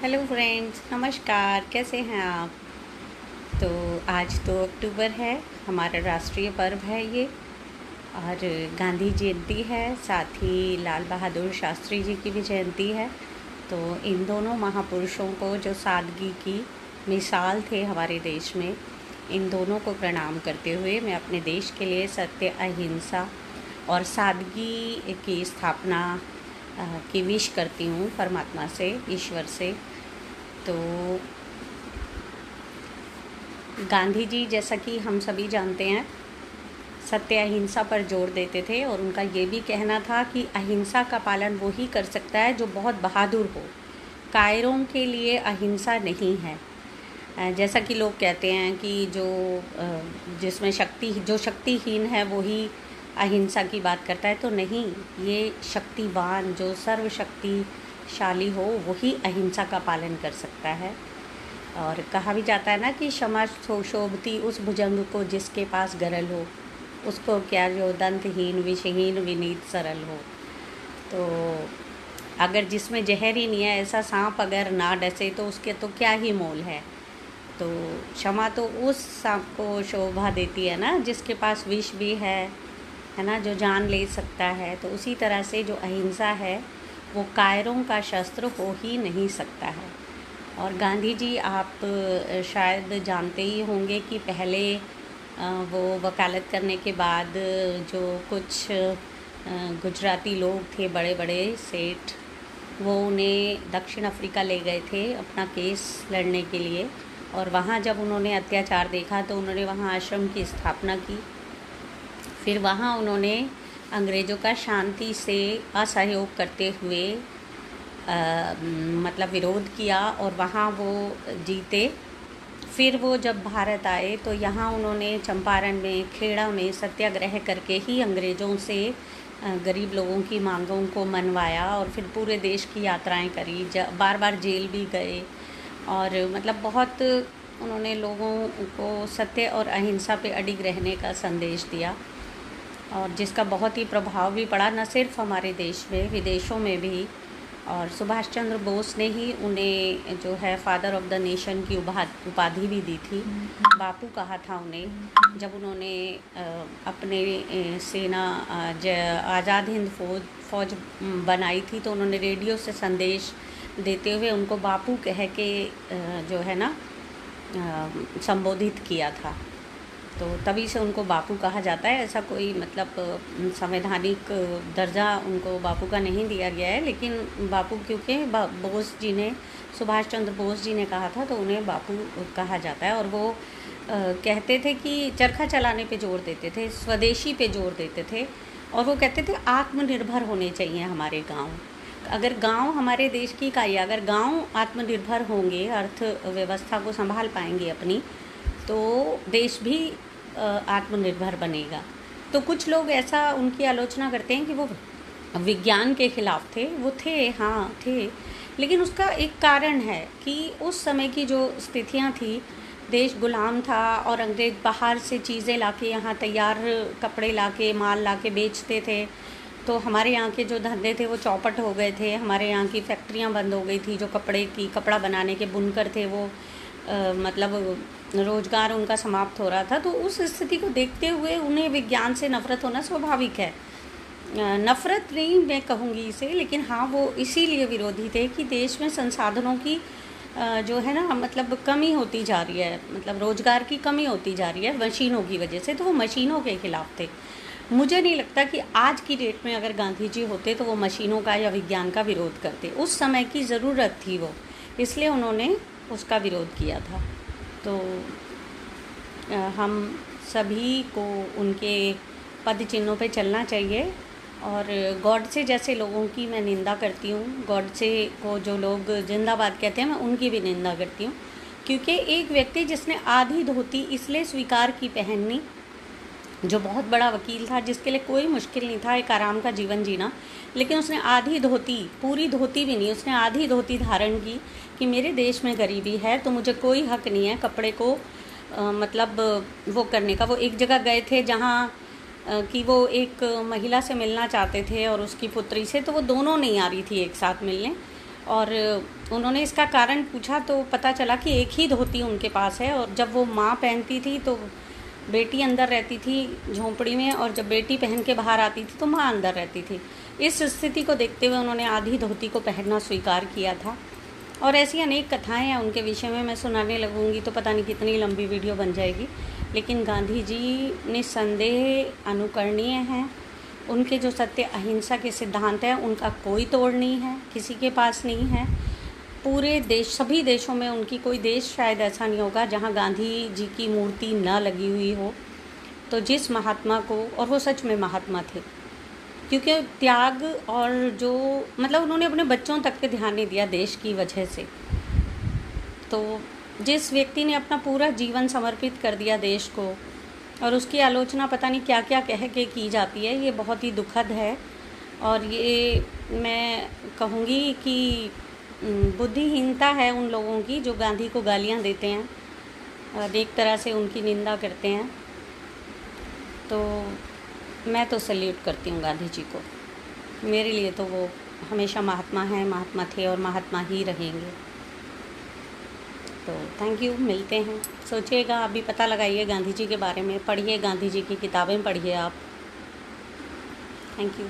Hello friends, नमस्कार। कैसे हैं आप? तो आज 2 अक्टूबर है, हमारा राष्ट्रीय पर्व है ये। और गांधी जयंती है, साथ ही लाल बहादुर शास्त्री जी की भी जयंती है। तो इन दोनों महापुरुषों को, जो सादगी की मिसाल थे हमारे देश में, इन दोनों को प्रणाम करते हुए मैं अपने देश के लिए सत्य, अहिंसा और सादगी की स्थापना की विश करती हूँ परमात्मा से, ईश्वर से। तो गांधी जी, जैसा कि हम सभी जानते हैं, सत्य अहिंसा पर जोर देते थे और उनका ये भी कहना था कि अहिंसा का पालन वो ही कर सकता है जो बहुत बहादुर हो। कायरों के लिए अहिंसा नहीं है। जैसा कि लोग कहते हैं कि जिसमें जो शक्तिहीन है वो ही अहिंसा की बात करता है, तो नहीं, ये शक्तिवान, जो सर्वशक्तिशाली हो, वही अहिंसा का पालन कर सकता है। और कहा भी जाता है ना कि क्षमा शोभती उस भुजंग को जिसके पास गरल हो, उसको क्या जो दंतहीन विषहीन विनीत सरल हो। तो अगर जिसमें जहर ही नहीं है, ऐसा सांप अगर ना डसे तो उसके तो क्या ही मोल है। तो क्षमा तो उस सांप को शोभा देती है ना जिसके पास विष भी है ना, जो जान ले सकता है। तो उसी तरह से जो अहिंसा है वो कायरों का शस्त्र हो ही नहीं सकता है। और गांधी जी, आप शायद जानते ही होंगे कि पहले वो वकालत करने के बाद जो कुछ गुजराती लोग थे, बड़े बड़े सेठ, वो उन्हें दक्षिण अफ्रीका ले गए थे अपना केस लड़ने के लिए। और वहाँ जब उन्होंने अत्याचार देखा तो उन्होंने वहाँ आश्रम की स्थापना की। फिर वहाँ उन्होंने अंग्रेज़ों का शांति से असहयोग करते हुए मतलब विरोध किया और वहाँ वो जीते। फिर वो जब भारत आए तो यहाँ उन्होंने चंपारण में, खेड़ा में सत्याग्रह करके ही अंग्रेज़ों से गरीब लोगों की मांगों को मनवाया और फिर पूरे देश की यात्राएं करी, बार बार जेल भी गए। और मतलब बहुत उन्होंने लोगों को सत्य और अहिंसा पे अडिग रहने का संदेश दिया, और जिसका बहुत ही प्रभाव भी पड़ा, न सिर्फ हमारे देश में, विदेशों में भी। और सुभाष चंद्र बोस ने ही उन्हें जो है फादर ऑफ द नेशन की उपाधि भी दी थी। बापू कहा था उन्हें, जब उन्होंने अपने सेना आज़ाद हिंद फौज बनाई थी तो उन्होंने रेडियो से संदेश देते हुए उनको बापू कह के जो है ना संबोधित किया था। तो तभी से उनको बापू कहा जाता है। ऐसा कोई मतलब संवैधानिक दर्जा उनको बापू का नहीं दिया गया है, लेकिन बापू क्योंकि बोस जी ने, सुभाष चंद्र बोस जी ने कहा था तो उन्हें बापू कहा जाता है। और वो कहते थे कि चरखा चलाने पे जोर देते थे, स्वदेशी पे जोर देते थे, और वो कहते थे आत्मनिर्भर होने चाहिए हमारे गाँव। अगर गांव हमारे देश की इकाई, अगर गांव आत्मनिर्भर होंगे, अर्थव्यवस्था को संभाल पाएंगे अपनी, तो देश भी आत्मनिर्भर बनेगा। तो कुछ लोग ऐसा उनकी आलोचना करते हैं कि वो विज्ञान के खिलाफ थे। वो थे, हाँ थे, लेकिन उसका एक कारण है कि उस समय की जो स्थितियां थी, देश गुलाम था और अंग्रेज़ बाहर से चीज़ें लाके, यहाँ तैयार कपड़े लाके, माल लाके बेचते थे। तो हमारे यहाँ के जो धंधे थे वो चौपट हो गए थे। हमारे यहाँ की फैक्ट्रियाँ बंद हो गई थी। जो कपड़ा बनाने के बुनकर थे वो मतलब रोज़गार उनका समाप्त हो रहा था। तो उस स्थिति को देखते हुए उन्हें विज्ञान से नफ़रत होना स्वाभाविक है। नफ़रत नहीं मैं कहूँगी इसे, लेकिन हाँ, वो इसीलिए विरोधी थे कि देश में संसाधनों की जो है ना मतलब कमी होती जा रही है, मतलब रोज़गार की कमी होती जा रही है मशीनों की वजह से। तो वो मशीनों के खिलाफ थे। मुझे नहीं लगता कि आज की डेट में अगर गांधी जी होते तो वो मशीनों का या विज्ञान का विरोध करते। उस समय की ज़रूरत थी वो, इसलिए उन्होंने उसका विरोध किया था। तो हम सभी को उनके पद चिन्हों पे चलना चाहिए। और गॉडसे जैसे लोगों की मैं निंदा करती हूँ। गॉडसे को जो लोग जिंदाबाद कहते हैं, मैं उनकी भी निंदा करती हूँ, क्योंकि एक व्यक्ति जिसने आधी धोती इसलिए स्वीकार की पहननी, जो बहुत बड़ा वकील था, जिसके लिए कोई मुश्किल नहीं था एक आराम का जीवन जीना, लेकिन उसने आधी धोती, पूरी धोती भी नहीं, उसने आधी धोती धारण की कि मेरे देश में गरीबी है तो मुझे कोई हक नहीं है कपड़े को मतलब वो करने का। वो एक जगह गए थे जहाँ कि वो एक महिला से मिलना चाहते थे और उसकी पुत्री से, तो वो दोनों नहीं आ रही थी एक साथ मिलने। और उन्होंने इसका कारण पूछा तो पता चला कि एक ही धोती उनके पास है, और जब वो माँ पहनती थी तो बेटी अंदर रहती थी झोंपड़ी में, और जब बेटी पहन के बाहर आती थी तो माँ अंदर रहती थी। इस स्थिति को देखते हुए उन्होंने आधी धोती को पहनना स्वीकार किया था। और ऐसी अनेक कथाएं हैं उनके विषय में, मैं सुनाने लगूंगी तो पता नहीं कितनी लंबी वीडियो बन जाएगी। लेकिन गांधी जी निस्संदेह अनुकरणीय हैं। उनके जो सत्य अहिंसा के सिद्धांत हैं उनका कोई तोड़ नहीं है, किसी के पास नहीं है। पूरे देश, सभी देशों में उनकी, कोई देश शायद ऐसा नहीं होगा जहां गांधी जी की मूर्ति न लगी हुई हो। तो जिस महात्मा को, और वो सच में महात्मा थे, क्योंकि त्याग और जो मतलब उन्होंने अपने बच्चों तक पे ध्यान नहीं दिया देश की वजह से। तो जिस व्यक्ति ने अपना पूरा जीवन समर्पित कर दिया देश को, और उसकी आलोचना पता नहीं क्या क्या कह के की जाती है, ये बहुत ही दुखद है। और ये मैं कहूँगी कि बुद्धिहीनता है उन लोगों की जो गांधी को गालियाँ देते हैं और एक तरह से उनकी निंदा करते हैं। तो मैं तो सैल्यूट करती हूँ गांधी जी को। मेरे लिए तो वो हमेशा महात्मा हैं, महात्मा थे और महात्मा ही रहेंगे। तो थैंक यू, मिलते हैं। सोचिएगा, अभी पता लगाइए गांधी जी के बारे में, पढ़िए गांधी जी की किताबें पढ़िए आप। Thank you.